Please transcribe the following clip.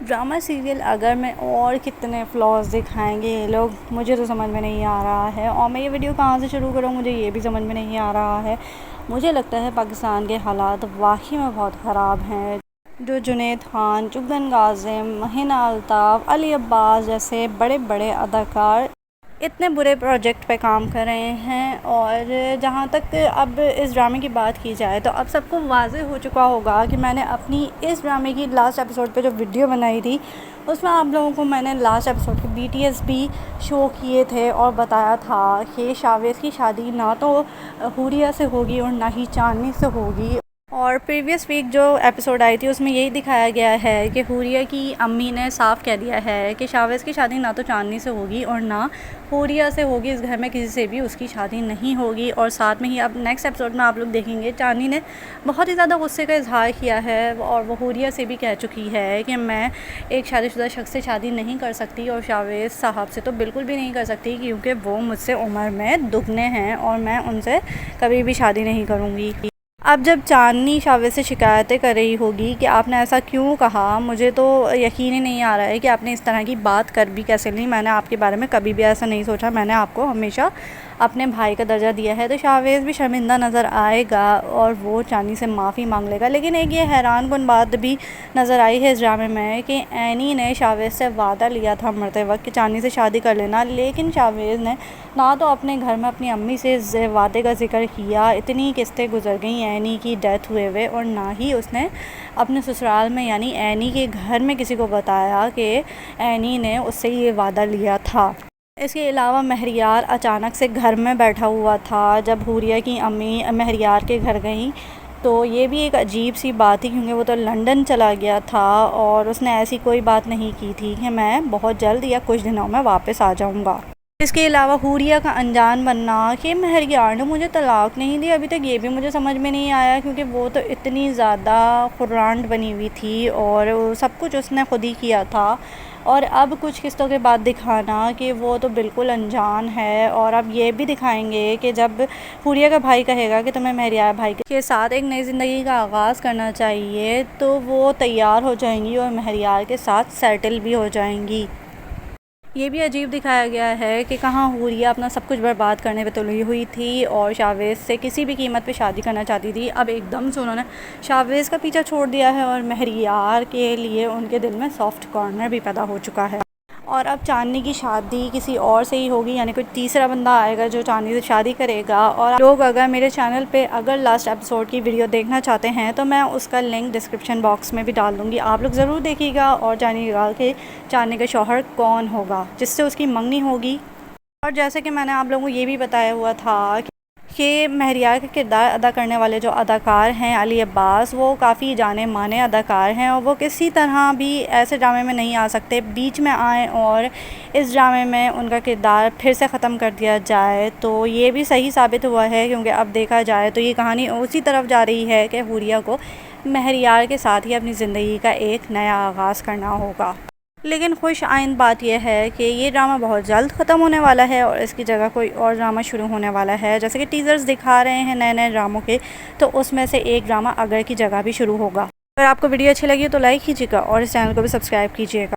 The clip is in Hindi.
ड्रामा सीरियल अगर मैं और कितने फ्लॉज दिखाएंगे ये लोग, मुझे तो समझ में नहीं आ रहा है। और मैं ये वीडियो कहाँ से शुरू करूँ, मुझे ये भी समझ में नहीं आ रहा है। मुझे लगता है पाकिस्तान के हालात वाकई में बहुत ख़राब हैं। जो जुनैद खान, जुगन गाज़िम, हिना अल्ताफ़, अली अब्बास जैसे बड़े बड़े अदाकार इतने बुरे प्रोजेक्ट पे काम कर रहे हैं। और जहाँ तक अब इस ड्रामे की बात की जाए तो अब सबको वाज़ेह हो चुका होगा कि मैंने अपनी इस ड्रामे की लास्ट एपिसोड पे जो वीडियो बनाई थी उसमें आप लोगों को मैंने लास्ट एपिसोड के BTS भी शो किए थे और बताया था कि शावेज़ की शादी ना तो हुरिया से होगी और ना ही चांदनी से होगी। और प्रीवियस वीक जो एपिसोड आई थी उसमें यही दिखाया गया है कि हुरिया की अम्मी ने साफ़ कह दिया है कि शावेज़ की शादी ना तो चांदनी से होगी और ना हुरिया से होगी। इस घर में किसी से भी उसकी शादी नहीं होगी। और साथ में ही अब नेक्स्ट एपिसोड में आप लोग देखेंगे चांदनी ने बहुत ही ज़्यादा गुस्से का इजहार किया है और वो हुरिया से भी कह चुकी है कि मैं एक शादीशुदा शख्स से शादी नहीं कर सकती और शावेज़ साहब से तो बिल्कुल भी नहीं कर सकती, क्योंकि वो मुझसे उम्र में दुगने हैं और मैं उनसे कभी भी शादी नहीं करूँगी। अब जब चांदनी शावेज़ से शिकायतें कर रही होगी कि आपने ऐसा क्यों कहा, मुझे तो यकीन ही नहीं आ रहा है कि आपने इस तरह की बात कर भी कैसे ली। मैंने आपके बारे में कभी भी ऐसा नहीं सोचा, मैंने आपको हमेशा अपने भाई का दर्जा दिया है। तो शावेज़ भी शर्मिंदा नज़र आएगा और वो चांदनी से माफ़ी मांग लेगा। लेकिन एक ये हैरानकुन बात भी नज़र आई है इस ड्रामे में कि एनी ने शावेज़ से वादा लिया था मरते वक्त कि चांदनी से शादी कर लेना, लेकिन शावेज़ ने ना तो अपने घर में अपनी अम्मी से वादे का जिक्र किया, इतनी किस्तें गुजर गई एनी की डेथ हुए और ना ही उसने अपने ससुराल में यानी एनी के घर में किसी को बताया कि एनी ने उससे ये वादा लिया था। इसके अलावा महरियार अचानक से घर में बैठा हुआ था जब हुरिया की अम्मी महरियार के घर गई, तो ये भी एक अजीब सी बात थी क्योंकि वो तो लंदन चला गया था और उसने ऐसी कोई बात नहीं की थी कि मैं बहुत जल्द या कुछ दिनों में वापस आ जाऊँगा। इसके अलावा हुरिया का अनजान बनना कि महरियार ने मुझे तलाक नहीं दी, अभी तक ये भी मुझे समझ में नहीं आया क्योंकि वो तो इतनी ज़्यादा खुरांट बनी हुई थी और सब कुछ उसने खुद ही किया था। और अब कुछ किस्तों के बाद दिखाना कि वो तो बिल्कुल अनजान है। और अब ये भी दिखाएंगे कि जब हुरिया का भाई कहेगा कि तुम्हें महरियार भाई के साथ एक नई ज़िंदगी का आगाज़ करना चाहिए तो वो तैयार हो जाएंगी और महरियार के साथ सेटल भी हो जाएंगी। ये भी अजीब दिखाया गया है कि कहाँ हुरिया अपना सब कुछ बर्बाद करने पे तुली हुई थी और शावेज़ से किसी भी कीमत पे शादी करना चाहती थी। अब एकदम से उन्होंने शावेज़ का पीछा छोड़ दिया है और महरियार के लिए उनके दिल में सॉफ्ट कॉर्नर भी पैदा हो चुका है। और अब चांदनी की शादी किसी और से ही होगी, यानी कोई तीसरा बंदा आएगा जो चांदनी से शादी करेगा। और लोग अगर मेरे चैनल पे अगर लास्ट एपिसोड की वीडियो देखना चाहते हैं तो मैं उसका लिंक डिस्क्रिप्शन बॉक्स में भी डाल दूँगी, आप लोग ज़रूर देखिएगा और जानिएगा कि चांदनी का शौहर कौन होगा जिससे उसकी मंगनी होगी। और जैसे कि मैंने आप लोगों को ये भी बताया हुआ था कि महरियार का किरदार अदा करने वाले जो अदाकार हैं अली अब्बास, वो काफ़ी जाने माने अदाकार हैं और वो किसी तरह भी ऐसे ड्रामे में नहीं आ सकते बीच में आए और इस ड्रामे में उनका किरदार फिर से ख़त्म कर दिया जाए। तो ये भी सही साबित हुआ है क्योंकि अब देखा जाए तो ये कहानी उसी तरफ जा रही है कि हुरिया को महरियार के साथ ही अपनी ज़िंदगी का एक नया आगाज़ करना होगा। लेकिन खुश आइंद बात यह है कि ये ड्रामा बहुत जल्द ख़त्म होने वाला है और इसकी जगह कोई और ड्रामा शुरू होने वाला है। जैसे कि टीज़र्स दिखा रहे हैं नए नए ड्रामों के, तो उसमें से एक ड्रामा अगर की जगह भी शुरू होगा। अगर आपको वीडियो अच्छी लगी तो लाइक कीजिएगा और इस चैनल को भी सब्सक्राइब कीजिएगा।